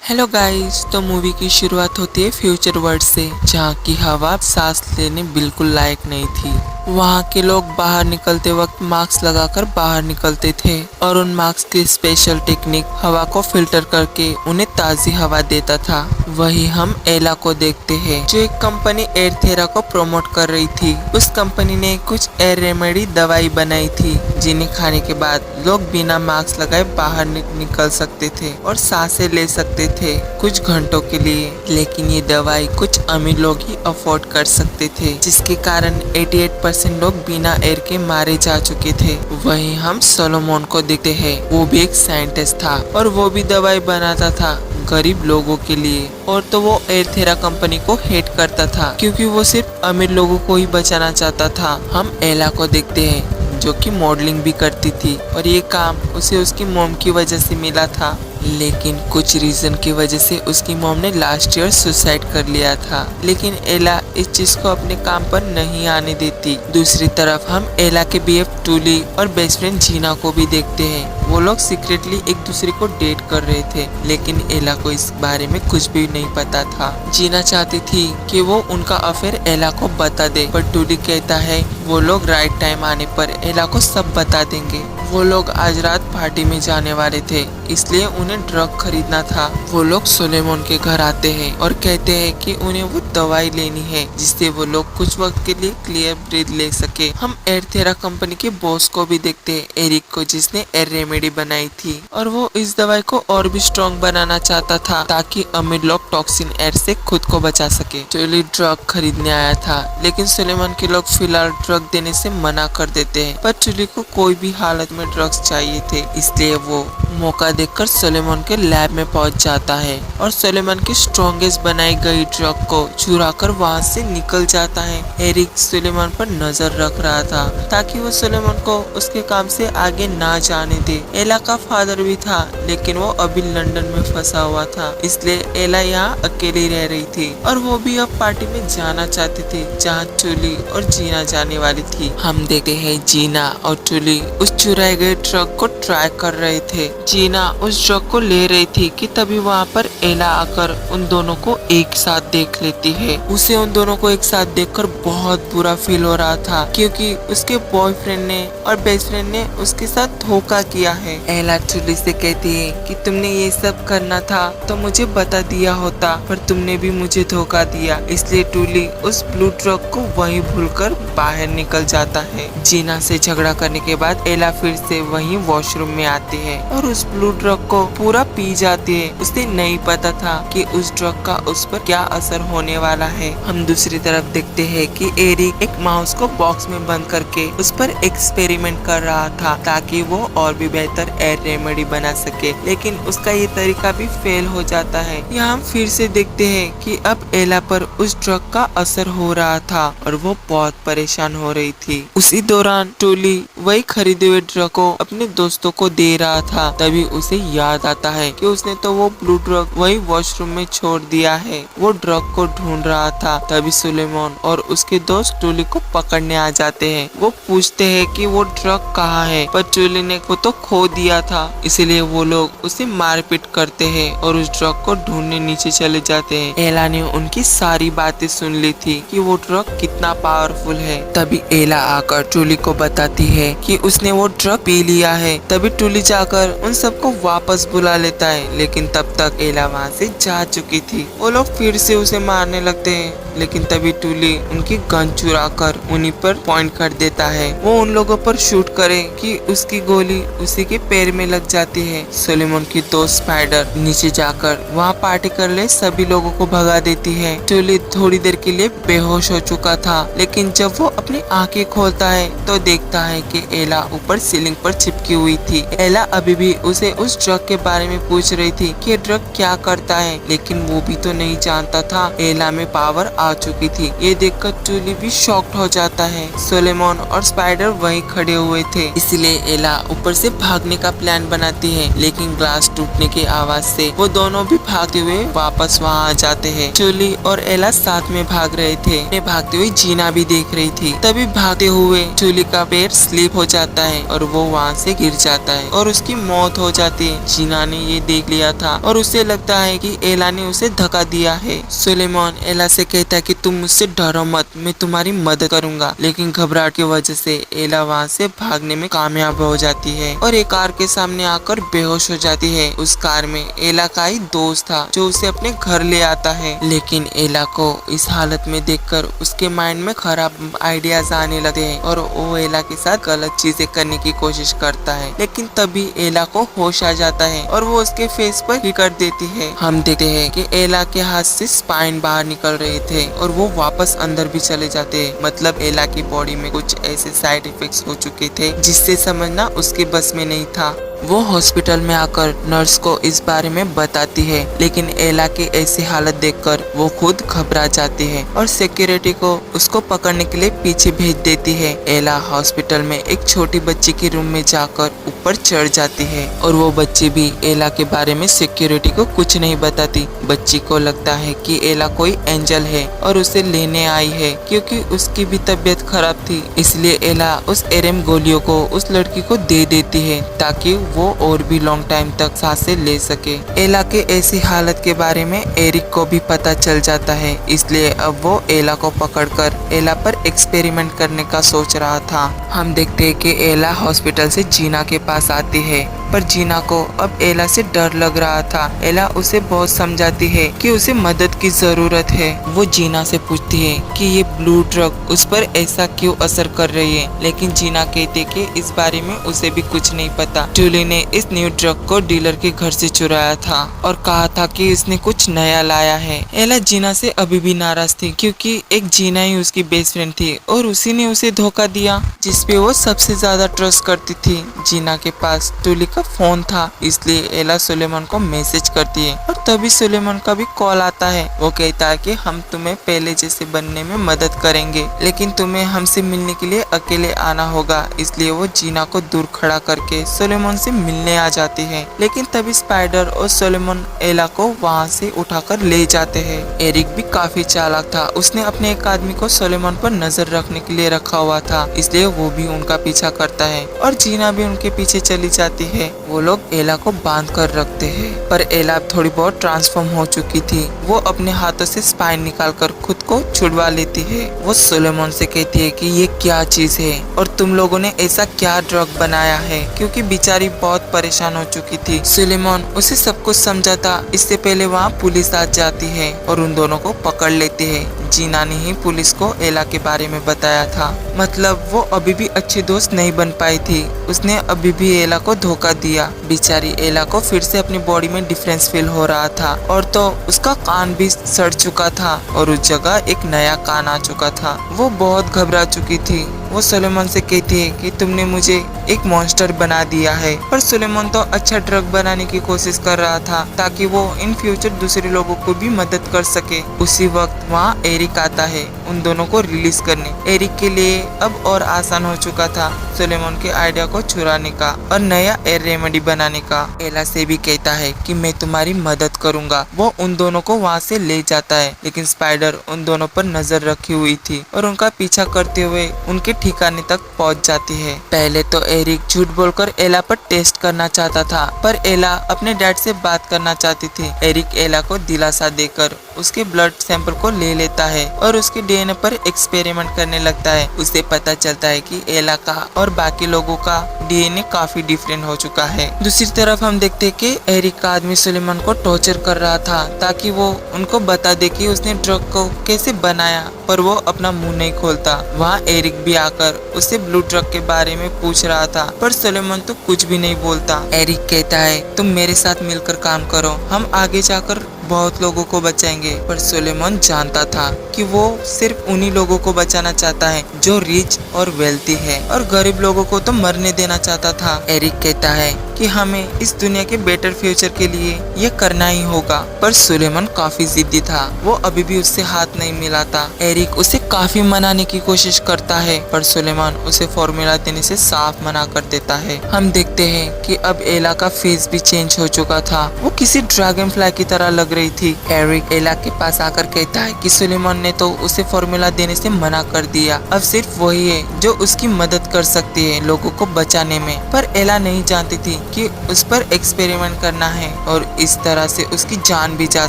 Hello guys. तो movie की शुरुआत होती है फ्यूचर वर्ल्ड से, जहाँ की हवा सांस लेने बिल्कुल लायक नहीं थी। वहाँ के लोग बाहर निकलते वक्त मास्क लगाकर बाहर निकलते थे और उन मास्क की स्पेशल टेक्निक हवा को फिल्टर करके उन्हें ताज़ी हवा देता था। वही हम एला को देखते हैं, जो एक कंपनी एयरथेरा को प्रमोट कर रही थी। उस कंपनी ने कुछ एयर रेमेडी दवाई बनाई थी, जिन्हें खाने के बाद लोग बिना मास्क लगाए बाहर निकल सकते थे और सांसें ले सकते थे कुछ घंटों के लिए। लेकिन ये दवाई कुछ अमीर लोग ही अफोर्ड कर सकते थे, जिसके कारण 88% लोग बिना एयर के मारे जा चुके थे। वहीं हम सोलोमन को देखते हैं। वो भी एक साइंटिस्ट था और वो भी दवाई बनाता था गरीब लोगों के लिए। और तो वो एयरथेरा कंपनी को हेट करता था, क्योंकि वो सिर्फ अमीर लोगों को ही बचाना चाहता था। हम एला को देखते हैं, जो कि मॉडलिंग भी करती थी और ये काम उसे उसकी मॉम की वजह से मिला था। लेकिन कुछ रीजन की वजह से उसकी मॉम ने लास्ट ईयर सुसाइड कर लिया था। लेकिन एला इस चीज को अपने काम पर नहीं आने देती। दूसरी तरफ हम एला के बीएफ टूली और बेस्ट फ्रेंड जीना को भी देखते हैं। वो लोग सीक्रेटली एक दूसरे को डेट कर रहे थे, लेकिन एला को इस बारे में कुछ भी नहीं पता था। जीना चाहती थी कि वो उनका अफेयर एला को बता दे, पर टूली कहता है वो लोग राइट टाइम आने पर एला को सब बता देंगे। वो लोग आज रात पार्टी में जाने वाले थे, इसलिए उन्हें ड्रग खरीदना था। वो लोग सोलेमन के घर आते हैं और कहते हैं कि उन्हें वो दवाई लेनी है, जिससे वो लोग कुछ वक्त के लिए क्लियर ब्रीथ ले सके। हम एयरथेरा कंपनी के बॉस को भी देखते हैं, एरिक को, जिसने एयर रेमेडी बनाई थी और वो इस दवाई को और भी स्ट्रॉन्ग बनाना चाहता था, ताकि अमीर लोग टॉक्सिन एयर से खुद को बचा सके। टोली ड्रग खरीदने आया था, लेकिन सोलेमन के लोग फिलहाल ड्रग देने से मना कर देते हैं। पर टोली को कोई भी हालत में ड्रग्स चाहिए थे, इसलिए वो मौका देखकर सोलेमन के लैब में पहुंच जाता है और सोलेमन की स्ट्रॉन्गेस्ट बनाई गई ड्रग को चुराकर वहां से निकल जाता है। एरिक सोलेमन पर नजर रख रहा था, ताकि वो सोलेमन को उसके काम से आगे ना जाने दे। एला का फादर भी था, लेकिन वो अभी लंदन में फंसा हुआ था, इसलिए एला यहाँ अकेली रह रही थी और वो भी अब पार्टी में जाना चाहती थी, जहाँ टूली और जीना जाने वाली थी। हम देखते हैं जीना और टूली उस चुराए गए ड्रग को ट्राई कर रहे थे। जीना उस ड्रग को ले रही थी कि तभी वहाँ पर एला आकर उन दोनों को एक साथ देख लेती है। उसे उन दोनों को एक साथ देखकर बहुत बुरा फील हो रहा था, क्योंकि उसके बॉयफ्रेंड ने और बेस्ट फ्रेंड ने उसके साथ धोखा किया है। एला टूली से कहती है कि तुमने ये सब करना था तो मुझे बता दिया होता, पर तुमने भी मुझे धोखा दिया। इसलिए टूली उस ब्लू ड्रग को वहीं भूलकर बाहर निकल जाता है। जीना से झगड़ा करने के बाद एला फिर से वहीं वॉशरूम में आती है और उस ब्लू ड्रग को पूरा पी जाती है। उसे नहीं पता था कि उस ड्रग का उस पर क्या असर होने वाला है। हम दूसरी तरफ देखते हैं कि एरिक एक माउस को बॉक्स में बंद करके उस पर एक्सपेरिमेंट कर रहा था, ताकि वो और भी बेहतर एयर रेमेडी बना सके। लेकिन उसका ये तरीका भी फेल हो जाता है। यहाँ हम फिर से देखते हैं कि अब एला पर उस ड्रग का असर हो रहा था और वो बहुत परेशान हो रही थी। उसी दौरान टोली वही खरीदे हुए ड्रग को अपने दोस्तों को दे रहा था। तभी उसे याद आता है कि उसने तो वो ब्लू ड्रग वही वॉशरूम में छोड़ दिया है। वो ड्रग को ढूंढ रहा था। तभी सुलेमान और उसके दोस्त टोली को पकड़ने आ जाते हैं। वो पूछते हैं कि वो ड्रग कहाँ है, पर टोली ने वो तो खो दिया था। इसलिए वो लोग उसे मारपीट करते हैं और उस ड्रग को ढूंढने नीचे चले जाते हैं। एला ने उनकी सारी बातें सुन ली थी कि वो ड्रग कितना पावरफुल है। तभी एला आकर टोली को बताती है कि उसने वो ड्रग पी लिया है। तभी टूली जाकर उन सबको वापस बुला लेता है, लेकिन तब तक एला वहाँ से जा चुकी थी। वो लोग फिर से उसे मारने लगते हैं, लेकिन तभी टूली उनकी गन चुरा कर उन्हीं पर पॉइंट कर देता है। वो उन लोगों पर शूट करे कि उसकी गोली उसी के पैर में लग जाती है। सोलेमन की दोस्त स्पाइडर नीचे जाकर वहाँ पार्टी कर ले सभी लोगों को भगा देती है। टूली थोड़ी देर के लिए बेहोश हो चुका था, लेकिन जब वो अपनी आंखें खोलता है तो देखता है कि एला ऊपर सीलिंग पर चिपकी हुई थी। एला अभी भी उसे उस ड्रग के बारे में पूछ रही थी कि ड्रग क्या करता है, लेकिन वो भी तो नहीं जानता था एला में पावर आ चुकी थी। ये देखकर टूली भी शॉक्ड हो जाता है। सोलेमन और स्पाइडर वहीं खड़े हुए थे, इसलिए एला ऊपर से भागने का प्लान बनाती है, लेकिन ग्लास टूटने की आवाज से वो दोनों भी भागते हुए वापस वहाँ आ जाते हैं। टूली और एला साथ में भाग रहे थे। भागते हुए जीना भी देख रही थी। तभी भागते हुए टूली का पैर स्लिप हो जाता है और वो वहाँ से गिर जाता है और उसकी मौत हो जाती है। जीना ने ये देख लिया था और उसे लगता है कि एला ने उसे धक्का दिया है। सुलेमान एला से कहता है कि तुम मुझसे डरो मत, मैं तुम्हारी मदद करूंगा। लेकिन घबराहट की वजह से एला वहाँ से भागने में कामयाब हो जाती है और एक कार के सामने आकर बेहोश हो जाती है। उस कार में एला का ही दोस्त था जो उसे अपने घर ले आता है। लेकिन एला को इस हालत में देखकर उसके माइंड में खराब आइडियाज आने लगते हैं और वो एला के साथ गलत चीजें करने की कोशिश करता है। लेकिन तभी एला को होश आ जाता है और वो उसके फेस पर ही कर देती है। हम देखते हैं कि एला के हाथ से स्पाइन बाहर निकल रहे थे और वो वापस अंदर भी चले जाते हैं। मतलब एला की बॉडी में कुछ ऐसे साइड इफेक्ट्स हो चुके थे जिससे समझना उसके बस में नहीं था। वो हॉस्पिटल में आकर नर्स को इस बारे में बताती है, लेकिन एला की ऐसी हालत देखकर वो खुद घबरा जाती है और सिक्योरिटी को उसको पकड़ने के लिए पीछे भेज देती है। एला हॉस्पिटल में एक छोटी बच्ची के रूम में जाकर ऊपर चढ़ जाती है और वो बच्ची भी एला के बारे में सिक्योरिटी को कुछ नहीं बताती। बच्ची को लगता है कि एला कोई एंजल है और उसे लेने आई है, क्योंकि उसकी भी तबीयत खराब थी। इसलिए एला उस एरम गोलियों को उस लड़की को दे देती है ताकि वो और भी लॉन्ग टाइम तक सांसें ले सके। एला के ऐसी हालत के बारे में एरिक को भी पता चल जाता है, इसलिए अब वो एला को पकड़कर एला पर एक्सपेरिमेंट करने का सोच रहा था। हम देखते हैं कि एला हॉस्पिटल से जीना के पास आती है, पर जीना को अब एला से डर लग रहा था। एला उसे बहुत समझाती है कि उसे मदद की जरूरत है। वो जीना से पूछती है कि ये ब्लू ड्रग उस पर ऐसा क्यों असर कर रही है, लेकिन जीना कहती है कि इस बारे में उसे भी कुछ नहीं पता। जूली ने इस न्यू ड्रग को डीलर के घर से चुराया था और कहा था कि इसने कुछ नया लाया है। एला जीना से अभी भी नाराज थी, क्योंकि एक जीना ही उसकी बेस्ट फ्रेंड थी और उसी ने उसे धोखा दिया जिसपे वो सबसे ज्यादा ट्रस्ट करती थी। जीना के पास जूली का फोन था, इसलिए एला सुलेमान को मैसेज करती है और तभी सुलेमान का भी कॉल आता है। वो कहता है कि हम तुम्हें पहले जैसे बनने में मदद करेंगे, लेकिन तुम्हें हमसे मिलने के लिए अकेले आना होगा। इसलिए वो जीना को दूर खड़ा करके सुलेमान से मिलने आ जाती है। लेकिन तभी स्पाइडर और सुलेमान एला को वहाँ से उठाकर ले जाते हैं। एरिक भी काफी चालाक था, उसने अपने एक आदमी को सुलेमान पर नजर रखने के लिए रखा हुआ था, इसलिए वो भी उनका पीछा करता है और जीना भी उनके पीछे चली जाती है। वो लोग एला को बांध कर रखते हैं, पर एला थोड़ी बहुत ट्रांसफॉर्म हो चुकी थी। वो अपने हाथों से स्पाइन निकालकर खुद को छुड़वा लेती है। वो सुलेमान से कहती है कि ये क्या चीज है और तुम लोगों ने ऐसा क्या ड्रग बनाया है, क्योंकि बेचारी बहुत परेशान हो चुकी थी। सुलेमान उसे सब कुछ समझाता। इससे पहले वहाँ पुलिस आ जाती है और उन दोनों को पकड़ लेती है। जीना ने ही पुलिस को एला के बारे में बताया था। मतलब वो अभी भी अच्छी दोस्त नहीं बन पाई थी, उसने अभी भी एला को धोखा दिया। बेचारी एला को फिर से अपनी बॉडी में डिफरेंस फील हो रहा था और तो उसका कान भी सड़ चुका था और उस जगह एक नया कान आ चुका था। वो बहुत घबरा चुकी थी। वो सुलेमान से कहती है कि तुमने मुझे एक मॉन्स्टर बना दिया है, पर सुलेमान तो अच्छा ड्रग बनाने की कोशिश कर रहा था ताकि वो इन फ्यूचर दूसरे लोगों को भी मदद कर सके। उसी वक्त वहाँ एरिक आता है उन दोनों को रिलीज करने। एरिक के लिए अब और आसान हो चुका था सुलेमान के आइडिया को चुराने का और नया एयर रेमेडी बनाने का। एला से भी कहता है कि मैं तुम्हारी मदद करूंगा। वो उन दोनों को वहाँ से ले जाता है, लेकिन स्पाइडर उन दोनों पर नजर रखी हुई थी और उनका पीछा करते हुए उनके ठिकाने तक पहुँच जाती है। पहले तो एरिक झूठ बोलकर एला पर टेस्ट करना चाहता था, पर एला अपने डैड से बात करना चाहती थी। एरिक एला को दिलासा देकर उसके ब्लड सैंपल को ले लेता है और उसके डीएनए पर एक्सपेरिमेंट करने लगता है। उसे पता चलता है कि एला का और बाकी लोगों का डीएनए काफी डिफरेंट हो चुका है। दूसरी तरफ हम देखते हैं कि एरिक का आदमी सुलेमान को टॉर्चर कर रहा था ताकि वो उनको बता दे कि उसने ड्रग को कैसे बनाया, पर वो अपना मुंह नहीं खोलता। वहाँ एरिक भी आकर उससे ब्लू ड्रग के बारे में पूछ रहा था, पर सुलेमान तो कुछ भी नहीं बोलता। एरिक कहता है तुम मेरे साथ मिलकर काम करो, हम आगे जाकर बहुत लोगों को बचाएंगे। पर सुलेमान जानता था कि वो सिर्फ उन्हीं लोगों को बचाना चाहता है जो रिच और वेल्थी है और गरीब लोगों को तो मरने देना चाहता था। एरिक कहता है कि हमें इस दुनिया के बेटर फ्यूचर के लिए ये करना ही होगा। पर सुलेमान काफी जिद्दी था, वो अभी भी उससे हाथ नहीं मिलाता। एरिक उसे काफी मनाने की कोशिश करता है पर सुलेमान उसे फॉर्मूला देने से साफ मना कर देता है। हम देखते हैं कि अब एला का फेस भी चेंज हो चुका था, वो किसी ड्रैगन फ्लाई की तरह लग रही थी। एरिक एला के पास आकर कहता है कि सुलेमान ने तो उसे फॉर्मूला देने से मना कर दिया, अब सिर्फ वही है जो उसकी मदद कर सकती है लोगों को बचाने में। पर एला नहीं जानती थी कि उस पर एक्सपेरिमेंट करना है और इस तरह से उसकी जान भी जा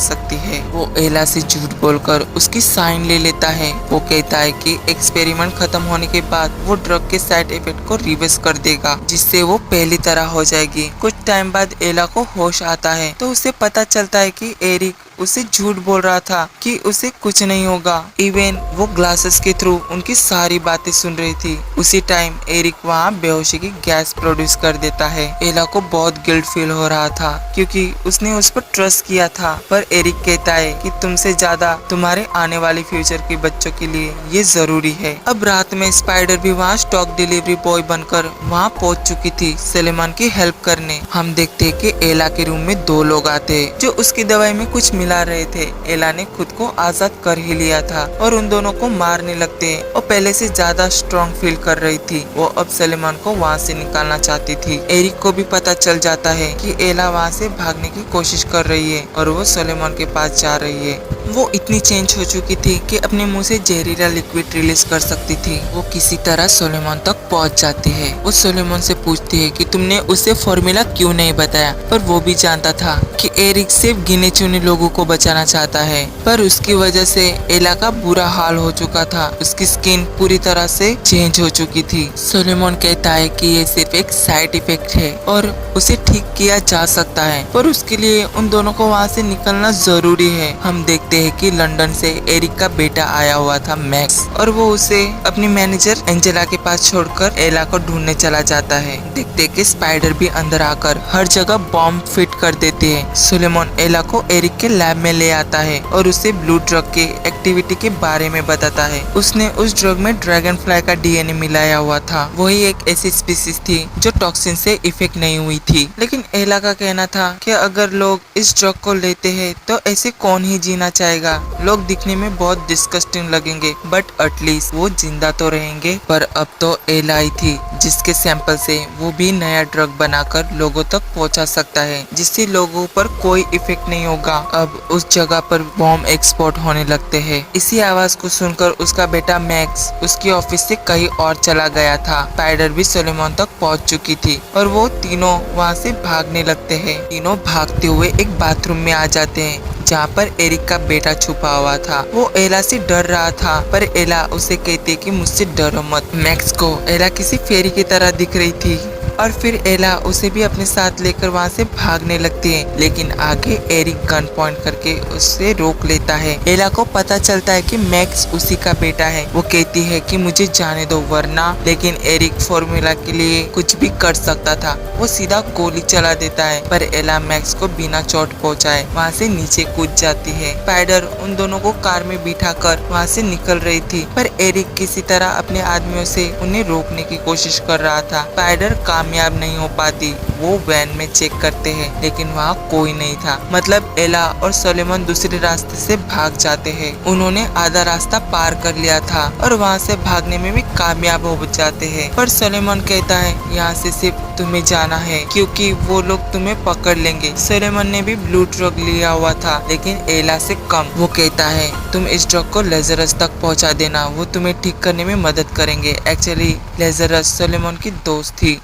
सकती है। वो एला से झूठ बोलकर उसकी साइन ले लेता है। वो कहता है कि एक्सपेरिमेंट खत्म होने के बाद वो ड्रग के साइड इफेक्ट को रिवर्स कर देगा, जिससे वो पहली तरह हो जाएगी। कुछ टाइम बाद एला को होश आता है तो उसे पता चलता है कि एरिक उसे झूठ बोल रहा था कि उसे कुछ नहीं होगा। इवन वो ग्लासेस के थ्रू उनकी सारी बातें सुन रही थी। उसी टाइम एरिक वहाँ बेहोशी की गैस प्रोड्यूस कर देता है। एला को बहुत गिल्ट फील हो रहा था क्योंकि उसने उस पर ट्रस्ट किया था, पर एरिक कहता है कि तुमसे ज्यादा तुम्हारे आने वाले फ्यूचर के बच्चों के लिए ये जरूरी है। अब रात में स्पाइडर भी वहाँ स्टॉक डिलीवरी बॉय बनकर वहाँ पहुँच चुकी थी सुलेमान की हेल्प करने। हम देखते हैं कि एला के रूम में दो लोग आते हैं जो उसकी दवाई में कुछ मिला रहे थे। एला ने खुद को आजाद कर ही लिया था और उन दोनों को मारने लगते हैं और पहले से ज्यादा स्ट्रॉन्ग फील कर रही थी। वो अब सुलेमान को वहाँ से निकालना चाहती थी। एरिक को भी पता चल जाता है कि एला वहाँ से भागने की कोशिश कर रही है और वो सुलेमान के पास जा रही है। वो इतनी चेंज हो चुकी थी कि अपने मुंह से जहरीला लिक्विड रिलीज कर सकती थी। वो किसी तरह सुलेमान तक पहुंच जाती है। वो सुलेमान से पूछती है कि तुमने उसे फॉर्मूला क्यों नहीं बताया, पर वो भी जानता था कि एरिक सिर्फ गिने चुने लोगों को बचाना चाहता है। पर उसकी वजह से एला का बुरा हाल हो चुका था, उसकी स्किन पूरी तरह से चेंज हो चुकी थी। सुलेमान कहता है कि ये सिर्फ एक साइड इफेक्ट है और उसे ठीक किया जा सकता है, पर उसके लिए उन दोनों को वहाँ से निकलना जरूरी है। हम देखते हैं कि लंदन से एरिक का बेटा आया हुआ था मैक्स, और वो उसे अपनी मैनेजर एंजेला के पास छोड़कर एला को ढूंढने चला जाता है। देखते कि स्पाइडर भी अंदर आकर हर जगह बॉम्ब फिट कर देते हैं। सुलेमान एला को एरिक के लैब में ले आता है और उसे ब्लू ड्रग के एक्टिविटी के बारे में बताता है। उसने उस ड्रग में ड्रैगन फ्लाई का डीएनए मिलाया हुआ था। वही एक ऐसी स्पीसीज थी जो टॉक्सिन से इफेक्ट नहीं हुई थी। लेकिन एला का कहना था कि अगर लोग इस ड्रग को लेते हैं तो ऐसे कौन ही जीना चाहेगा। लोग दिखने में बहुत डिस्गस्टिंग लगेंगे बट एटलीस्ट वो जिंदा तो रहेंगे। पर अब तो एला ही थी जिसके सैंपल से वो भी नया ड्रग बनाकर लोगों तक पहुंचा सकता है, जिससे लोगों पर कोई इफेक्ट नहीं होगा। अब उस जगह पर बॉम्ब एक्सपोर्ट होने लगते हैं। इसी आवाज को सुनकर उसका बेटा मैक्स उसके ऑफिस से कहीं और चला गया था। स्पाइडर भी सुलेमान तक पहुंच चुकी थी और वो तीनों वहां से भागने लगते हैं। तीनों भागते हुए एक बाथरूम में आ जाते हैं जहाँ पर एरिक का बेटा छुपा हुआ था। वो एला से डर रहा था पर एला उसे कहती कि मुझसे डरो मत। मैक्स को एला किसी फेरी की तरह दिख रही थी और फिर एला उसे भी अपने साथ लेकर वहाँ से भागने लगती है, लेकिन आगे एरिक गन पॉइंट करके उसे रोक लेता है। एला को पता चलता है कि मैक्स उसी का बेटा है। वो कहती है कि मुझे जाने दो वरना, लेकिन एरिक फॉर्मूला के लिए कुछ भी कर सकता था। वो सीधा गोली चला देता है पर एला मैक्स को बिना चोट पहुँचाए वहाँ से नीचे कूद जाती है। स्पाइडर उन दोनों को कार में बिठा कर वहाँ से निकल रही थी पर एरिक किसी तरह अपने आदमियों से उन्हें रोकने की कोशिश कर रहा था। स्पाइडर कामयाब नहीं हो पाती। वो वैन में चेक करते हैं लेकिन वहाँ कोई नहीं था। मतलब एला और सुलेमान दूसरे रास्ते से भाग जाते हैं। उन्होंने आधा रास्ता पार कर लिया था और वहाँ से भागने में भी कामयाब हो जाते हैं। पर सुलेमान कहता है यहाँ से सिर्फ तुम्हें जाना है क्योंकि वो लोग तुम्हें पकड़ लेंगे। सुलेमान ने भी ब्लू ड्रग लिया हुआ था लेकिन एला से कम। वो कहता है तुम इस ड्रग को लेजरस तक पहुँचा देना, वो तुम्हें ठीक करने में मदद करेंगे। एक्चुअली लेजरस सुलेमान की दोस्त थी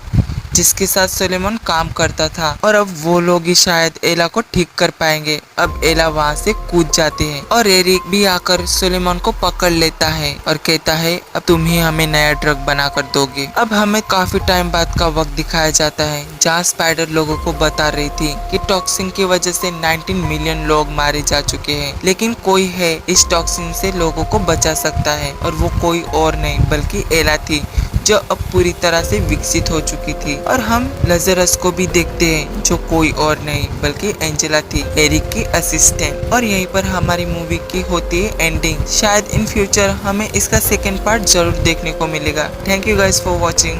जिसके साथ सुलेमान काम करता था और अब वो लोग ही शायद एला को ठीक कर पाएंगे। अब एला वहाँ से कूद जाते हैं और एरिक भी आकर सुलेमान को पकड़ लेता है और कहता है अब तुम ही हमें नया ड्रग बना कर दोगे। अब हमें काफी टाइम बाद का वक्त दिखाया जाता है जहाँ स्पाइडर लोगों को बता रही थी कि टॉक्सिन की वजह से 19 मिलियन लोग मारे जा चुके हैं, लेकिन कोई है इस टॉक्सिन से लोगों को बचा सकता है और वो कोई और नहीं बल्कि एला थी जो अब पूरी तरह से विकसित हो चुकी थी। और हम लजरस को भी देखते हैं जो कोई और नहीं बल्कि एंजेला थी, एरिक की असिस्टेंट। और यहीं पर हमारी मूवी की होती है एंडिंग। शायद इन फ्यूचर हमें इसका सेकेंड पार्ट जरूर देखने को मिलेगा। Thank you guys for watching.